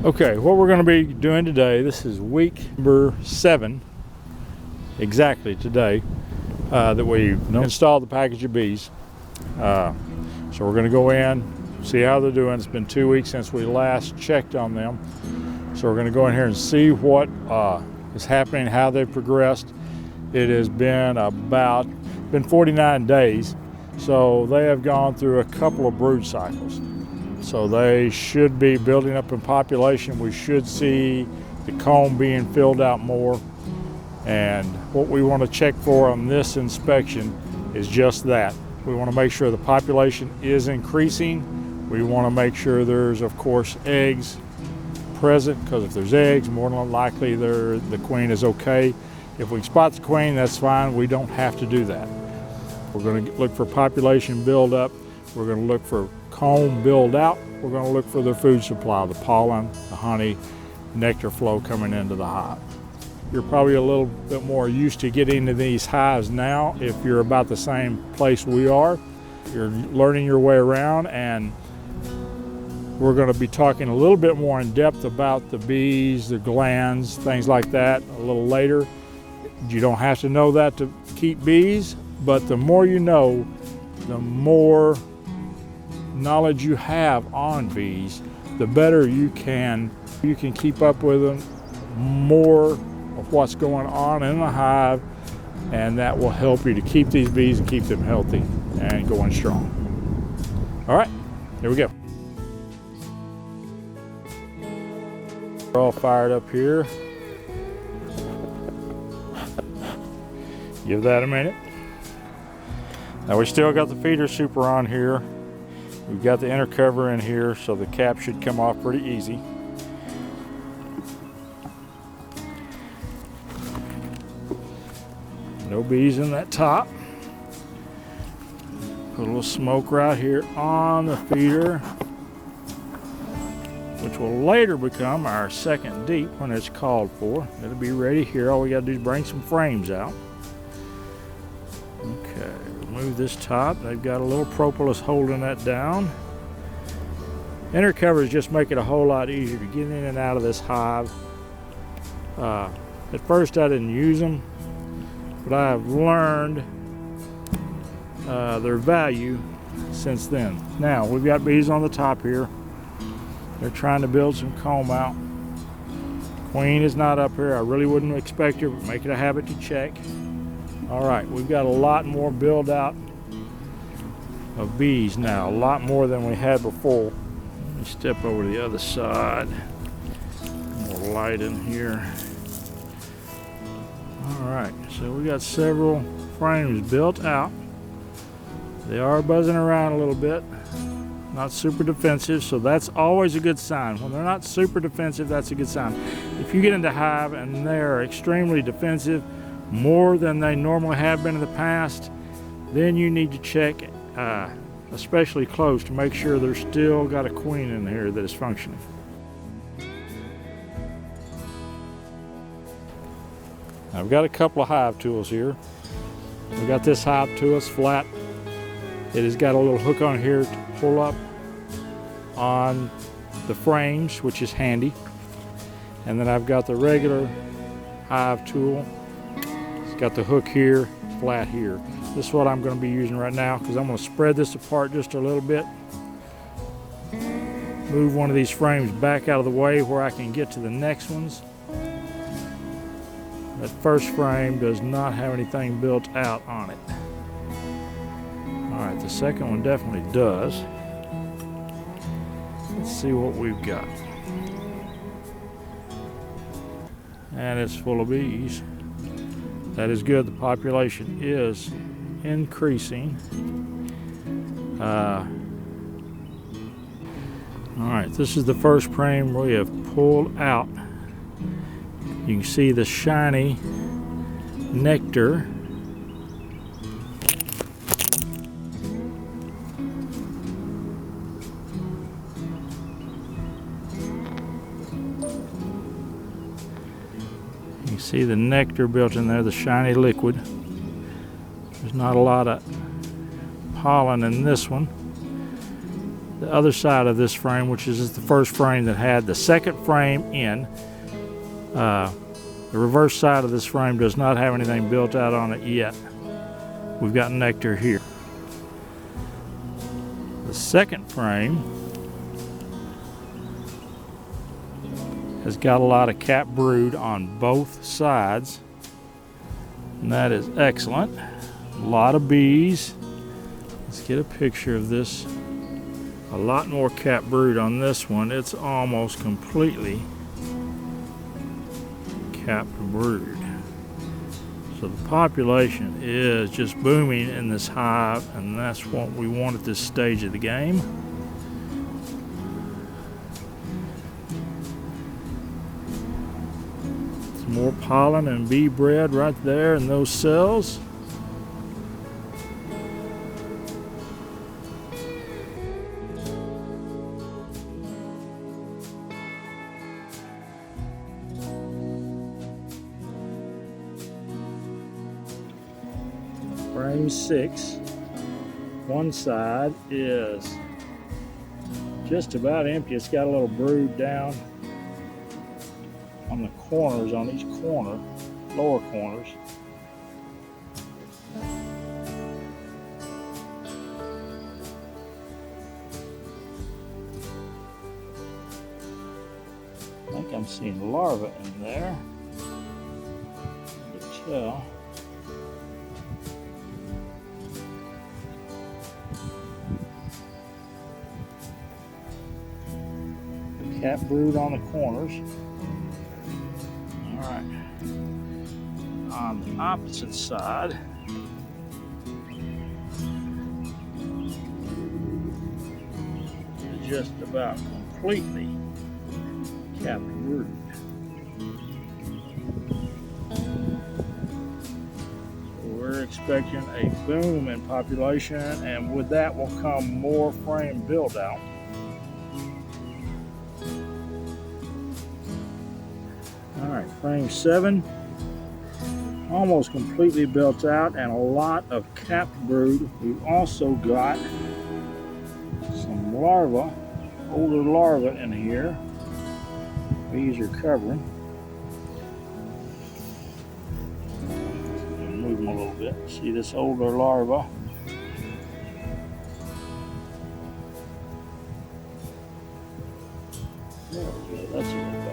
Okay, what we're going to be doing today, this is week number 7, exactly today, that we installed the package of bees. So we're going to go in, see how they're doing. It's been 2 weeks since we last checked on them. So we're going to go in here and see what is happening, how they've progressed. It has been 49 days, so they have gone through a couple of brood cycles. So they should be building up in population. We should see the comb being filled out more. And what we want to check for on this inspection is just that. We want to make sure the population is increasing. We want to make sure there's, of course, eggs present, because if there's eggs, more than likely the queen is okay. If we spot the queen, that's fine. We don't have to do that. We're going to look for population buildup. We're going to look for comb build out. We're going to look for their food supply, the pollen, the honey, nectar flow coming into the hive. You're probably a little bit more used to getting into these hives now if you're about the same place we are. You're learning your way around, and we're going to be talking a little bit more in depth about the bees, the glands, things like that a little later. You don't have to know that to keep bees, but the more you know, the more knowledge you have on bees, the better you can keep up with them, more of what's going on in the hive, and that will help you to keep these bees and keep them healthy and going strong. All right, here we go. We're all fired up here. Give that a minute. Now we still got the feeder super on here. We've got the inner cover in here, so the cap should come off pretty easy. No bees in that top. Put a little smoke right here on the feeder, which will later become our second deep when it's called for. It'll be ready here. All we got to do is bring some frames out. Okay, remove this top. They've got a little propolis holding that down. Inner covers just make it a whole lot easier to get in and out of this hive. At first I didn't use them, but I have learned their value since then. Now we've got bees on the top here. They're trying to build some comb out. Queen is not up here. I really wouldn't expect her, but make it a habit to check. All right, we've got a lot more build out of bees now, a lot more than we had before. Let me step over to the other side. More light in here. All right, so we got several frames built out. They are buzzing around a little bit, not super defensive, so that's always a good sign. When they're not super defensive, that's a good sign. If you get into hive and they're extremely defensive, more than they normally have been in the past, then you need to check especially close to make sure there's still got a queen in here that is functioning. I've got a couple of hive tools here. We've got this hive tool, it's flat. It has got a little hook on here to pull up on the frames, which is handy. And then I've got the regular hive tool. Got the hook here, flat here. This is what I'm going to be using right now, because I'm going to spread this apart just a little bit. Move one of these frames back out of the way where I can get to the next ones. That first frame does not have anything built out on it. All right, the second one definitely does. Let's see what we've got. And it's full of bees. That is good. The population is increasing. All right, this is the first frame we have pulled out. You can see the shiny nectar. You see the nectar built in there, the shiny liquid. There's not a lot of pollen in this one. the other side of this frame, which is the first frame that had the second frame in. The reverse side of this frame does not have anything built out on it yet. We've got nectar here. The second frame has got a lot of capped brood on both sides, and that is excellent. A lot of bees. Let's get a picture of this. A lot more capped brood on this one. It's almost completely capped brood. So the population is just booming in this hive, and that's what we want at this stage of the game. Some more pollen and bee bread right there in those cells. Frame 6, one side is just about empty. It's got a little brood down on the corners, on each corner, lower corners. I think I'm seeing larvae in there. You can tell. Cap brood on the corners. All right. On the opposite side, just about completely capped brood. So we're expecting a boom in population, and with that will come more frame build out. Alright, frame 7, almost completely built out, and a lot of capped brood. We've also got some larvae, older larvae in here. Bees are covering. Move them a little bit. See this older larva? There we go, that's a little better.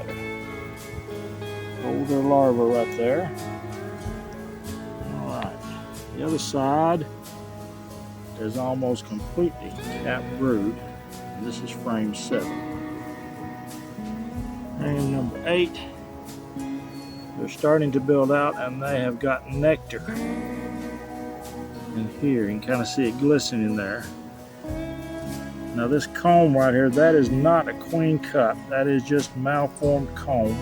Older larva right there. All right, the other side is almost completely capped brood. And this is frame 7. Frame number 8. They're starting to build out, and they have got nectar in here. You can kind of see it glistening there. Now this comb right here, that is not a queen cup. That is just malformed comb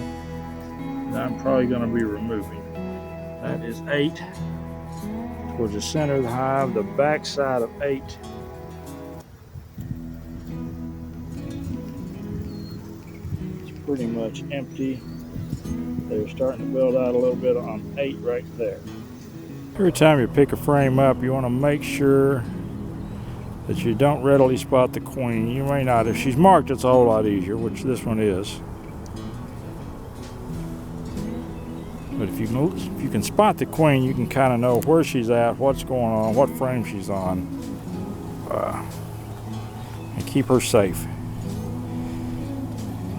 that I'm probably going to be removing. That is 8 towards the center of the hive, the back side of 8. It's pretty much empty. They're starting to build out a little bit on 8 right there. Every time you pick a frame up, you want to make sure that you don't readily spot the queen. You may not. If she's marked, it's a whole lot easier, which this one is. But if you can spot the queen, you can kind of know where she's at, what's going on, what frame she's on, and keep her safe.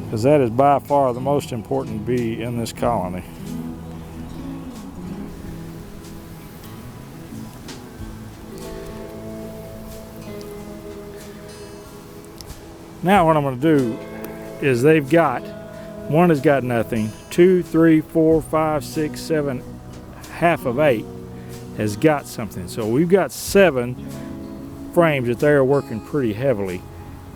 Because that is by far the most important bee in this colony. Now what I'm going to do is they've got, one has got nothing, 2, 3, 4, 5, 6, 7, half of 8 has got something. So we've got 7 frames that they are working pretty heavily.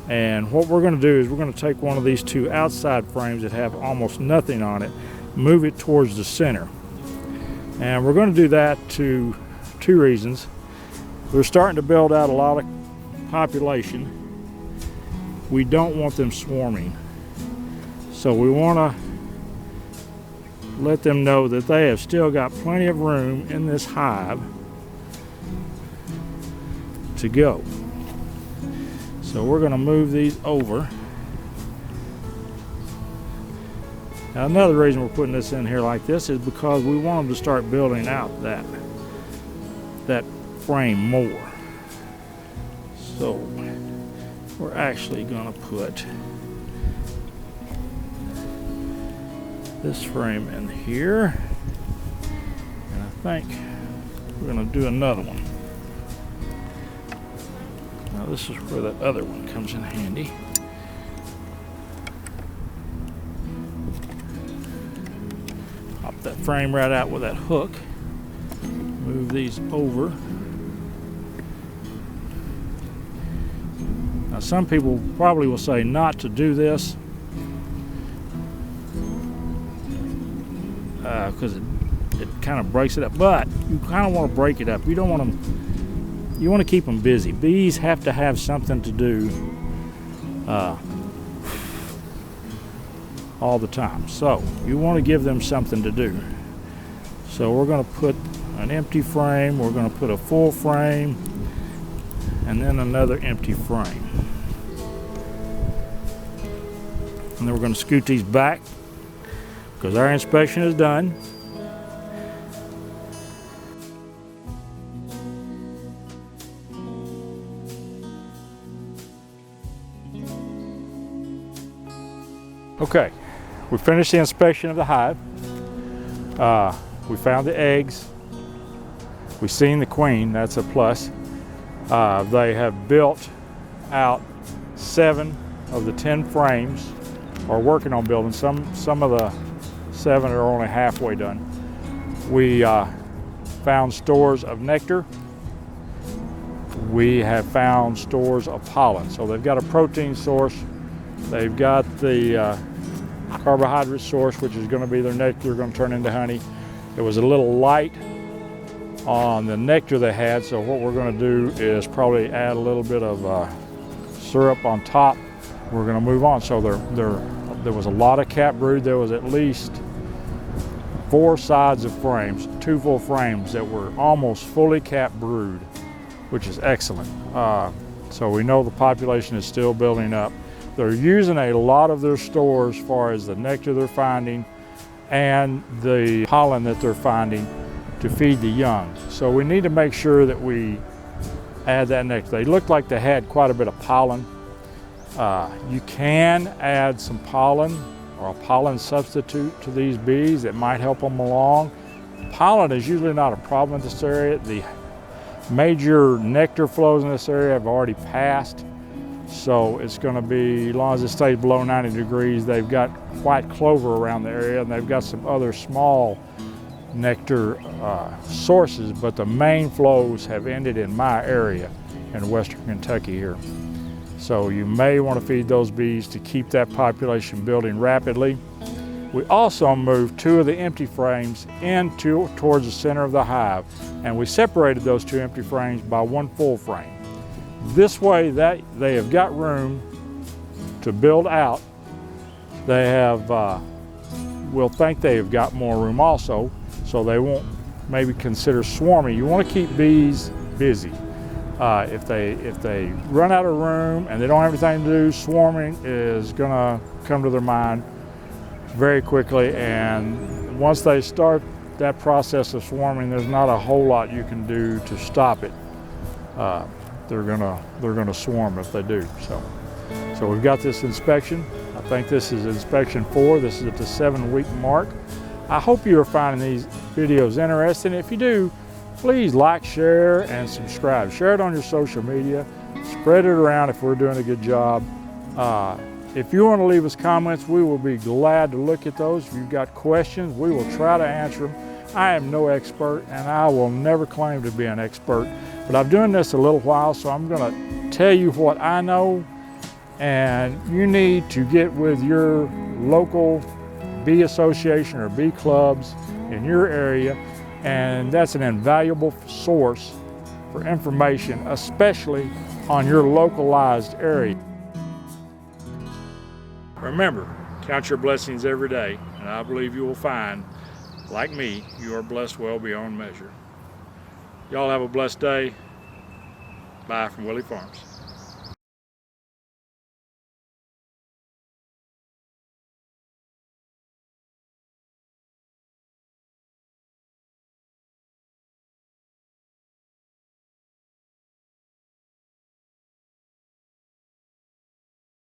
And what we're going to do is we're going to take one of these 2 outside frames that have almost nothing on it, move it towards the center. And we're going to do that to 2 reasons. We're starting to build out a lot of population. We don't want them swarming. So we want to let them know that they have still got plenty of room in this hive to go. So we're going to move these over. Now another reason we're putting this in here like this is because we want them to start building out that frame more. So we're actually going to put this frame in here, and I think we're going to do another one. Now this is where that other one comes in handy. Pop that frame right out with that hook. Move these over. Now some people probably will say not to do this because it kind of breaks it up, but you kind of want to break it up. You don't want them, you want to keep them busy. Bees have to have something to do all the time, so you want to give them something to do. So we're going to put an empty frame, we're going to put a full frame, and then another empty frame. And then we're going to scoot these back because our inspection is done. Okay, we finished the inspection of the hive. We found the eggs. We've seen the queen, that's a plus. They have built out 7 of the 10 frames, or working on building. Some of the 7 are only halfway done. We found stores of nectar. We have found stores of pollen. So they've got a protein source. They've got the carbohydrate source, which is going to be their nectar, going to turn into honey. It was a little light on the nectar they had, so what we're going to do is probably add a little bit of syrup on top. We're going to move on. So there was a lot of cap brood. There was at least 4 sides of frames, 2 full frames that were almost fully cap brood, which is excellent. So we know the population is still building up. They're using a lot of their stores as far as the nectar they're finding and the pollen that they're finding to feed the young. So we need to make sure that we add that nectar. They looked like they had quite a bit of pollen. You can add some pollen or a pollen substitute to these bees that might help them along. Pollen is usually not a problem in this area. The major nectar flows in this area have already passed. So it's going to be, as long as it stays below 90 degrees, they've got white clover around the area, and they've got some other small nectar sources, but the main flows have ended in my area in western Kentucky here. So you may want to feed those bees to keep that population building rapidly. We also moved 2 of the empty frames towards the center of the hive, and we separated those 2 empty frames by 1 full frame. This way that they have got room to build out. They have, will think they have got more room also, so they won't maybe consider swarming. You want to keep bees busy. If they run out of room and they don't have anything to do, swarming is going to come to their mind very quickly, and once they start that process of swarming, there's not a whole lot you can do to stop it. They're gonna swarm if they do. So we've got this inspection. I think this is inspection 4. This is at the 7-week mark. I hope you are finding these videos interesting. If you do, please like, share, and subscribe. Share it on your social media. Spread it around if we're doing a good job. If you want to leave us comments, we will be glad to look at those. If you've got questions, we will try to answer them. I am no expert, and I will never claim to be an expert, but I've been doing this a little while, so I'm going to tell you what I know, and you need to get with your local bee association or bee clubs in your area, and that's an invaluable source for information, especially on your localized area. Remember, count your blessings every day, and I believe you will find, like me, you are blessed well beyond measure. Y'all have a blessed day. Bye from Willie Farms.